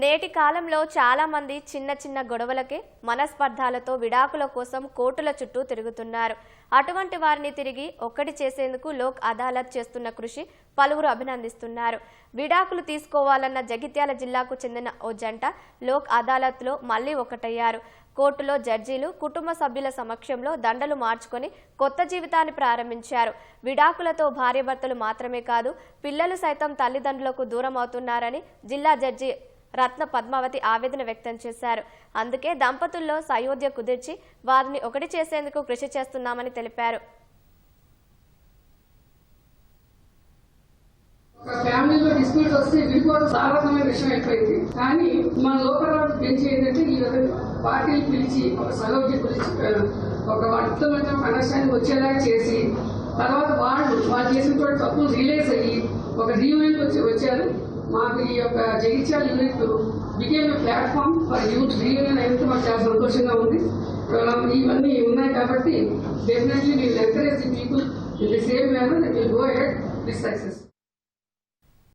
నేటి కాలంలో చాలా మంది చిన్న చిన్న గొడవలకే మనస్పర్ధాలతో విడాకుల కోసం కోర్టుల చుట్టూ తిరుగుతున్నారు. అటువంటి వారిని తిరిగి ఒక్కటి చేసేందుకు లోక్ అదాలత్ చేస్తున్న కృషి పలువురు అభినందిస్తున్నారు. విడాకులు తీసుకోవాలన్న జగిత్యాల జిల్లాకు చెందిన ఓ జంట లోక్ అదాలత్లో మళ్లీ ఒకటయ్యారు. కోర్టులో జడ్జీలు కుటుంబ సభ్యుల సమక్షంలో దండలు మార్చుకొని కొత్త జీవితాన్ని ప్రారంభించారు. విడాకులతో భార్యాభర్తలు మాత్రమే కాదు, పిల్లలు సైతం తల్లిదండ్రులకు దూరం అవుతున్నారని జిల్లా జడ్జి రత్న పద్మావతి ఆవేదన వ్యక్తం చేశారు. అందుకే దంపతుల్లో సయోధ్య కుదిర్చి వారిని ఒకటి చేసేందుకు కృషి చేస్తున్నామని తెలిపారు. ఫ్యామిలీలో డిస్ప్యూట్ వస్తే విడిపోవడం సాధారణమైన విషయం అయిపోయింది. కానీ మన లోకల్ బెంచ్ ఏంటంటే ఈ పార్టీలు పిలిచి ఒక సయోధ్య గురించి ఒక అర్థమైన అండర్స్టాండింగ్ వచ్చేలాగా చేసి తర్వాత వాళ్ళు చేసిన తప్పులు రియలైజ్ అయ్యి ఒక రీయూనియన్ వచ్చారు. మాకు ఈ యొక్క Jagtial unit became a platform for youth reunion అయితే మాకు చాలా సంతోషంగా ఉంది. ఇవన్నీ ఉన్నాయి కాబట్టి definitely we will encourage the people in the same manner and will go ahead with success.